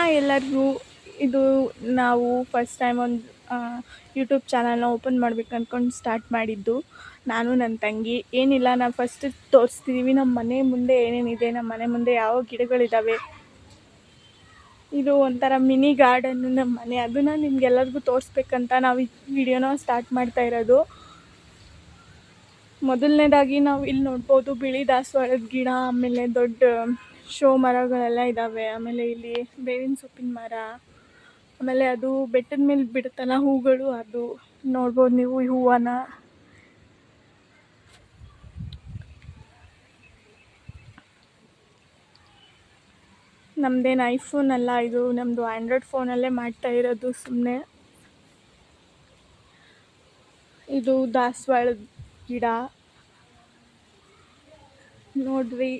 Hi ಎಲ್ಲರಿಗೂ. ಇದು ನಾವು ಫಸ್ಟ್ ಟೈಮ್ ಒಂದು ಯೂಟ್ಯೂಬ್ ಚಾನಲ್ನ ಓಪನ್ ಮಾಡ್ಬೇಕು ಅಂದ್ಕೊಂಡು ಸ್ಟಾರ್ಟ್ ಮಾಡಿದ್ದು ನಾನು ನನ್ನ ತಂಗಿ. ಏನಿಲ್ಲ, ನಾವು ಫಸ್ಟ್ ತೋರಿಸ್ತಿದ್ದೀವಿ ನಮ್ಮ ಮನೆ ಮುಂದೆ ಏನೇನಿದೆ, ನಮ್ಮ ಮನೆ ಮುಂದೆ ಯಾವ ಗಿಡಗಳಿದ್ದಾವೆ. ಇದು ಒಂಥರ ಮಿನಿ ಗಾರ್ಡನ್ನು ನಮ್ಮ ಮನೆ. ಅದನ್ನು ನಿಮ್ಗೆಲ್ಲರಿಗೂ ತೋರಿಸ್ಬೇಕಂತ ನಾವು ಈ ವಿಡಿಯೋನ ಸ್ಟಾರ್ಟ್ ಮಾಡ್ತಾ ಇರೋದು. ಮೊದಲನೇದಾಗಿ ನಾವು ಇಲ್ಲಿ ನೋಡ್ಬೋದು ಬಿಳಿ ದಾಸವಾಳದ ಗಿಡ, ಆಮೇಲೆ ದೊಡ್ಡ ಶೋ ಮರಗಳೆಲ್ಲ ಇದ್ದಾವೆ. ಆಮೇಲೆ ಇಲ್ಲಿ ಬೇವಿನ ಸೊಪ್ಪಿನ ಮರ, ಆಮೇಲೆ ಅದು ಬೆಟ್ಟದ ಮೇಲೆ ಬಿಡುತ್ತಲ್ಲ ಹೂಗಳು, ಅದು ನೋಡ್ಬೋದು ನೀವು ಈ ಹೂವನ್ನ. ನಮ್ಮದೇನು ಐಫೋನ್ ಅಲ್ಲ, ಇದು ನಮ್ಮದು ಆ್ಯಂಡ್ರಾಯ್ಡ್ ಫೋನಲ್ಲೇ ಮಾಡ್ತಾ ಇರೋದು ಸುಮ್ಮನೆ. ಇದು ದಾಸವಾಳದ ಗಿಡ ನೋಡ್ರಿ,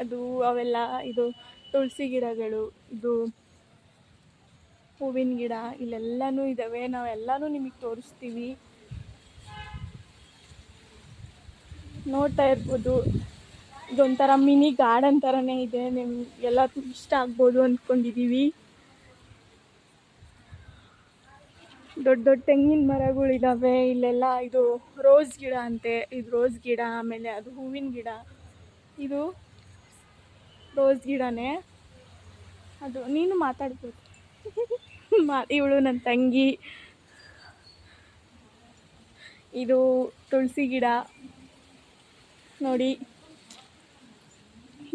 ಅದು ಅವೆಲ್ಲ ಇದು ತುಳಸಿ ಗಿಡಗಳು, ಇದು ಹೂವಿನ ಗಿಡ, ಇಲ್ಲೆಲ್ಲನೂ ಇದ್ದಾವೆ. ನಾವೆಲ್ಲನೂ ನಿಮಗೆ ತೋರಿಸ್ತೀವಿ, ನೋಡ್ತಾ ಇರ್ಬೋದು. ಇದೊಂಥರ ಮಿನಿ ಗಾರ್ಡನ್ ಥರನೇ ಇದೆ, ನಿಮ್ಗೆಲ್ಲ ಇಷ್ಟ ಆಗ್ಬೋದು ಅಂದ್ಕೊಂಡಿದ್ದೀವಿ. ದೊಡ್ಡ ದೊಡ್ಡ ತೆಂಗಿನ ಮರಗಳಿದ್ದಾವೆ ಇಲ್ಲೆಲ್ಲ. ಇದು ರೋಸ್ ಗಿಡ ಅಂತೆ, ಇದು ರೋಸ್ ಗಿಡ. ಆಮೇಲೆ ಅದು ಹೂವಿನ ಗಿಡ, ಇದು ರೋಸ್ ಗಿಡನೇ. ಅದು ನೀನು ಮಾತಾಡ್ಬೋದು. ಇವಳು ನನ್ನ ತಂಗಿ. ಇದು ತುಳಸಿ ಗಿಡ ನೋಡಿ,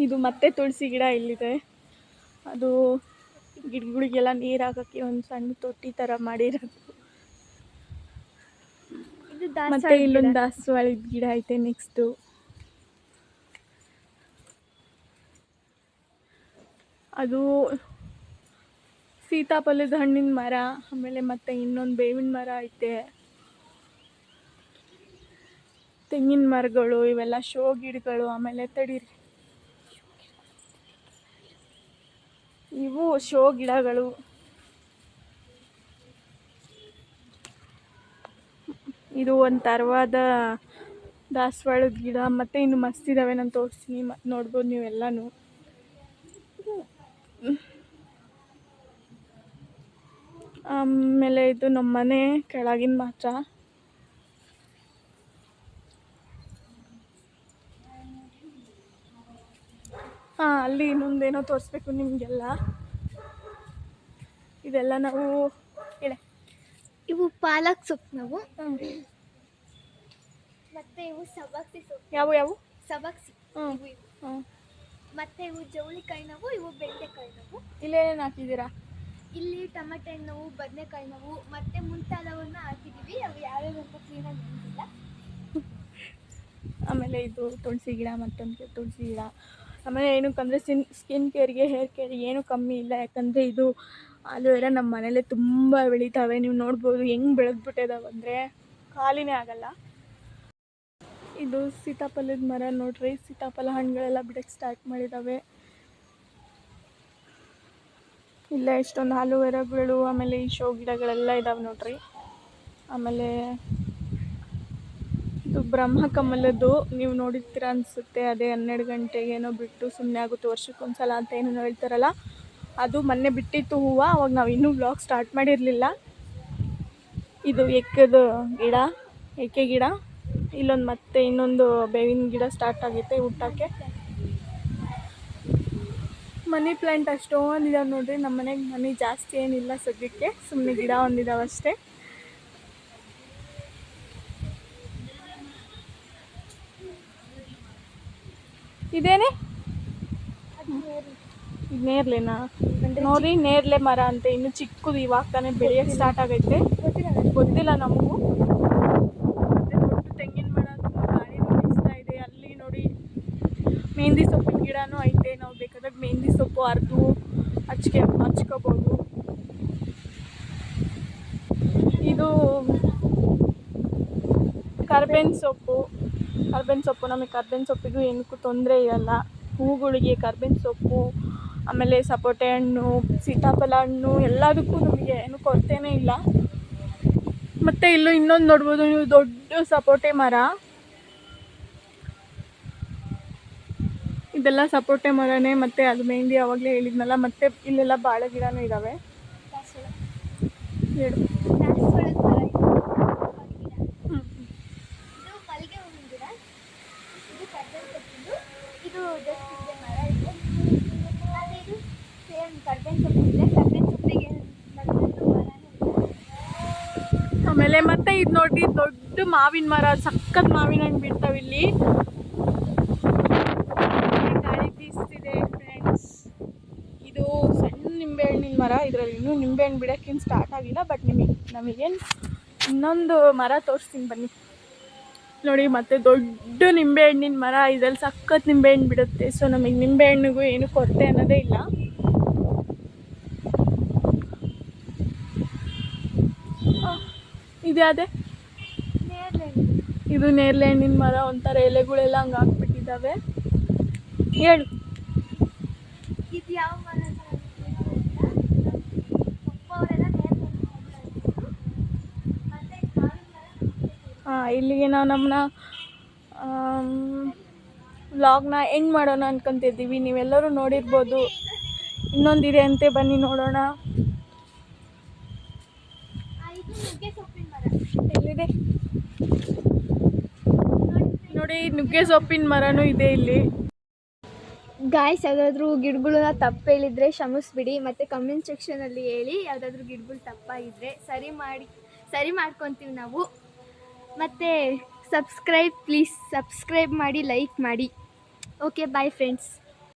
ಇದು ಮತ್ತೆ ತುಳಸಿ ಗಿಡ ಇಲ್ಲಿದೆ. ಅದು ಗಿಡಗಳಿಗೆಲ್ಲ ನೀರು ಹಾಕೋಕ್ಕೆ ಒಂದು ಸಣ್ಣ ತೊಟ್ಟಿ ಥರ ಮಾಡಿರೋದು. ಮತ್ತೆ ಇಲ್ಲೊಂದು ದಾಸವಾಳದ ಗಿಡ ಐತೆ. ನೆಕ್ಸ್ಟು ಅದು ಸೀತಾಫಲದ ಹಣ್ಣಿನ ಮರ, ಆಮೇಲೆ ಮತ್ತೆ ಇನ್ನೊಂದು ಬೇವಿನ ಮರ ಐತೆ, ತೆಂಗಿನ ಮರಗಳು, ಇವೆಲ್ಲ ಶೋ ಗಿಡಗಳು. ಆಮೇಲೆ ತಡೀರಿ, ಇವು ಶೋ ಗಿಡಗಳು. ಇದು ಒಂದು ಥರವಾದ ದಾಸವಾಳದ ಗಿಡ. ಮತ್ತು ಇನ್ನು ಮಸ್ತ್ ಇದ್ದಾವೆ, ನಾನು ತೋರಿಸ್ತೀನಿ, ನೋಡ್ಬೋದು ನೀವೆಲ್ಲನೂ. ಆಮೇಲೆ ಇದು ನಮ್ಮ ಮನೆ ಕೆಳಗಿನ ಮಾತ್ರ. ಅಲ್ಲಿ ಇನ್ನೊಂದೇನೋ ತೋರಿಸ್ಬೇಕು ನಿಮಗೆಲ್ಲ. ಇದೆಲ್ಲ ನಾವು ಇವು ಪಾಲಕ್ ಸೊಪ್ಪು ನಾವು, ಮತ್ತೆ ಇವು ಸಬಕ್ಸಿ ಸೊಪ್ಪು. ಯಾವ ಸಬಕ್ಸಿ. ಮತ್ತೆ ಇವು ಜವಳಿಕಾಯಿ ನಾವು, ಇವು ಬೆಂಡೆಕಾಯಿ ನಾವು. ಇಲ್ಲೇನೇನು ಹಾಕಿದ್ದೀರಾ? ಇಲ್ಲಿ ಟೊಮೆಟೊ ಹಣ್ಣು, ಬದನೆಕಾಯಿ ನಾವು, ಮತ್ತೆ ಮುಂತಾದವನ್ನ ಹಾಕಿದ್ದೀವಿ. ಅವು ಯಾವ್ಯಾವ ಅಂತ ಕ್ಲೀನಾಗಿ ನೆನಪಿಲ್ಲ. ಆಮೇಲೆ ಇದು ತುಳಸಿ ಗಿಡ, ಮತ್ತೊಂದು ತುಳಸಿ ಗಿಡ. ಆಮೇಲೆ ಏನಕ್ಕಂದರೆ ಸ್ಕಿನ್ ಕೇರ್ಗೆ, ಹೇರ್ ಕೇರ್ಗೆ ಏನೂ ಕಮ್ಮಿ ಇಲ್ಲ. ಯಾಕಂದರೆ ಇದು ಆಲೋವೆರಾ ನಮ್ಮ ಮನೇಲೆ ತುಂಬ ಬೆಳೀತಾವೆ. ನೀವು ನೋಡ್ಬೋದು ಹೆಂಗೆ ಬೆಳೆದ್ಬಿಟ್ಟಿದಾವಂದರೆ ಖಾಲಿನೇ ಆಗಲ್ಲ. ಇದು ಸೀತಾಫಲದ ಮರ ನೋಡ್ರಿ, ಸೀತಾಫಲ ಹಣ್ಣುಗಳೆಲ್ಲ ಬಿಡೋಕ್ಕೆ ಸ್ಟಾರ್ಟ್ ಮಾಡಿದ್ದಾವೆ. ಇಲ್ಲ ಎಷ್ಟೊಂದು ಆಲೋವೆರಾಗಳು, ಆಮೇಲೆ ಈ ಶೋ ಗಿಡಗಳೆಲ್ಲ ಇದ್ದಾವೆ ನೋಡ್ರಿ. ಆಮೇಲೆ ಇದು ಬ್ರಹ್ಮಕಮಲದ್ದು, ನೀವು ನೋಡಿರ್ತೀರ ಅನಿಸುತ್ತೆ. ಅದೇ 12 ಗಂಟೆಗೇನೋ ಬಿಟ್ಟು ಸುಮ್ಮನೆ ಆಗುತ್ತೆ, ವರ್ಷಕ್ಕೊಂದ್ಸಲ ಅಂತ ಏನೋ ಹೇಳ್ತಾರಲ್ಲ, ಅದು ಮೊನ್ನೆ ಬಿಟ್ಟಿತ್ತು ಹೂವು. ಅವಾಗ ನಾವು ಇನ್ನೂ ಬ್ಲಾಗ್ ಸ್ಟಾರ್ಟ್ ಮಾಡಿರಲಿಲ್ಲ. ಇದು ಎಕ್ಕದ ಗಿಡ, ಎಕ್ಕೆ ಗಿಡ. ಇಲ್ಲೊಂದು ಮತ್ತೆ ಇನ್ನೊಂದು ಬೇವಿನ ಗಿಡ ಸ್ಟಾರ್ಟ್ ಆಗೈತೆ ಹುಟ್ಟಕ್ಕೆ. ಮನಿ ಪ್ಲ್ಯಾಂಟ್ ಅಷ್ಟೊಂದಿದಾವೆ ನೋಡ್ರಿ. ನಮ್ಮ ಮನೆಗೆ ಮನಿ ಜಾಸ್ತಿ ಏನಿಲ್ಲ ಸದ್ಯಕ್ಕೆ, ಸುಮ್ಮನೆ ಗಿಡ ಒಂದಿದಾವೆ ಅಷ್ಟೇ. ಇದೇನೆ ನೇರ್ಲೆನಾ? ನೋಡಿ, ನೇರ್ಲೆ ಮರ ಅಂತೆ, ಇನ್ನು ಚಿಕ್ಕದು, ಇವಾಗ ತಾನೇ ಬೆಳೆಯೋಕ್ಕೆ ಸ್ಟಾರ್ಟ್ ಆಗೈತೆ. ಗೊತ್ತಿಲ್ಲ ನಮಗೂ. ಮತ್ತೆ ದೊಡ್ಡ ತೆಂಗಿನ ಮರ, ತುಂಬ ಗಾಳಿನೂ ಬೀಸ್ತಾ ಇದೆ. ಅಲ್ಲಿ ನೋಡಿ ಮೆಹಂದಿ ಸೊಪ್ಪಿನ ಗಿಡನೂ ಐತೆ. ನಾವು ಬೇಕಾದಾಗ ಮೆಹಂದಿ ಸೊಪ್ಪು ಅರ್ದು ಹಚ್ಕೋಬೋದು. ಇದು ಕರ್ಬೇವಿನ ಸೊಪ್ಪು. ನಮಗೆ ಕರ್ಬೇವಿನ ಸೊಪ್ಪಿಗೂ ಏನಕ್ಕೂ ತೊಂದರೆ ಇರಲ್ಲ. ಹೂಗಳಿಗೆ ಕರ್ಬೇವಿನ ಸೊಪ್ಪು, ಆಮೇಲೆ ಸಪೋಟೆ ಹಣ್ಣು, ಸೀತಾಫಲ ಹಣ್ಣು, ಎಲ್ಲದಕ್ಕೂ ನಮಗೆ ಏನು ಕೊರತೆನೇ ಇಲ್ಲ. ಮತ್ತು ಇಲ್ಲೂ ಇನ್ನೊಂದು ನೋಡ್ಬೋದು ನೀವು, ದೊಡ್ಡ ಸಪೋಟೆ ಮರ. ಇದೆಲ್ಲ ಸಪೋಟೆ ಮರನೇ, ಮತ್ತು ಅದು ಮೆಹಂದಿ ಆವಾಗಲೇ ಹೇಳಿದ್ನಲ್ಲ. ಮತ್ತು ಇಲ್ಲೆಲ್ಲ ಬಾಳೆ ಗಿಡನೂ ಇದ್ದಾವೆ. ಹೇಳು. ದಾಸವಾಳದ ಮರ ಇದು. ಇದು ಮಲ್ಲಿಗೆ ಹೂವಿನ ಗಿಡ, ಇದು ಕರ್ಬೇವು ಸೊಪ್ಪಿಂದು, ಇದು ಜಸ್ಟ್ ಇದೆ ಮರ ಇದೆ. ಅದೇ ಇದು ಸೇಮ್ ಕರ್ಬೇವು ಸೊಪ್ಪಿದೆ, ಕರ್ಬೇವು ಸೊಪ್ಪಿಗೆ ನಡುವಂತೂ ಮರನೇ ಇದೆ. ಆಮೇಲೆ ಮತ್ತೆ ಇದು ನೋಡಿ, ದೊಡ್ಡ ಮಾವಿನ ಮರ, ಸಖತ್ ಮಾವಿನ ಹಣ್ಣು ಬಿಡ್ತಾವೆ ಇಲ್ಲಿ. ಗಾಳಿ ಬೀಸ್ತಿದೆ ಫ್ರೆಂಡ್ಸ್. ಇದು ಸಣ್ಣ ನಿಂಬೆಹಣ್ಣಿನ ಮರ, ಇದರಲ್ಲಿ ಇನ್ನೂ ನಿಂಬೆಹಣ್ಣು ಬಿಡೋಕ್ಕೇನು ಸ್ಟಾರ್ಟ್ ಆಗಿಲ್ಲ. ಬಟ್ ನಮಗೇನು ಇನ್ನೊಂದು ಮರ ತೋರಿಸ್ತೀನಿ ಬನ್ನಿ. ನೋಡಿ, ಮತ್ತೆ ದೊಡ್ಡ ನಿಂಬೆಹಣ್ಣಿನ ಮರ, ಇದರಲ್ಲಿ ಸಖತ್ ನಿಂಬೆಹಣ್ಣು ಬಿಡುತ್ತೆ. ಸೊ ನಮಗೆ ನಿಂಬೆಹಣ್ಣಿಗೂ ಏನು ಕೊರತೆ ಅನ್ನೋದೇ ಇಲ್ಲ. ಇದ್ಯಾವುದೇ? ಇದು ನೇರಳೆ ಹಣ್ಣಿನ ಮರ. ಒಂಥರ ಎಲೆಗಳೆಲ್ಲ ಹಂಗೆ ಹಾಕ್ಬಿಟ್ಟಿದ್ದಾವೆ. ಹೇಳು. ಇದು ಯಾವ ಮರ ಅಂತ ಪಪ್ಪ ಅವರೆಲ್ಲ ಇಲ್ಲಿಗೆ ನಾವು ನಮ್ಮನ್ನ ವ್ಲಾಗ್ನ ಎಂಡ್ ಮಾಡೋಣ ಅನ್ಕೊಂತಿದ್ದೀವಿ. ನೀವೆಲ್ಲರೂ ನೋಡಿರ್ಬೋದು. ಇನ್ನೊಂದಿದೆ ಅಂತೆ, ಬನ್ನಿ ನೋಡೋಣ. ಇದು ನುಗ್ಗೆ ಸೊಪ್ಪಿನ ಮರ. ಎಲ್ಲಿದೆ ನೋಡಿ, ನುಗ್ಗೆ ಸೊಪ್ಪಿನ ಮರನೂ ಇದೆ ಇಲ್ಲಿ. ಗಾಯ್ಸ್, ಯಾವುದಾದ್ರೂ ಗಿಡಗಳನ್ನ ತಪ್ಪು ಹೇಳಿದರೆ ಕ್ಷಮಿಸ್ಬಿಡಿ. ಮತ್ತು ಕಮೆಂಟ್ ಸೆಕ್ಷನಲ್ಲಿ ಹೇಳಿ ಯಾವುದಾದ್ರೂ ಗಿಡಗಳು ತಪ್ಪಾಗಿದ್ದರೆ ಸರಿ ಮಾಡ್ಕೊತೀವಿ ನಾವು. ಮತ್ತು ಪ್ಲೀಸ್ ಸಬ್ಸ್ಕ್ರೈಬ್ ಮಾಡಿ, ಲೈಕ್ ಮಾಡಿ. Okay, bye friends.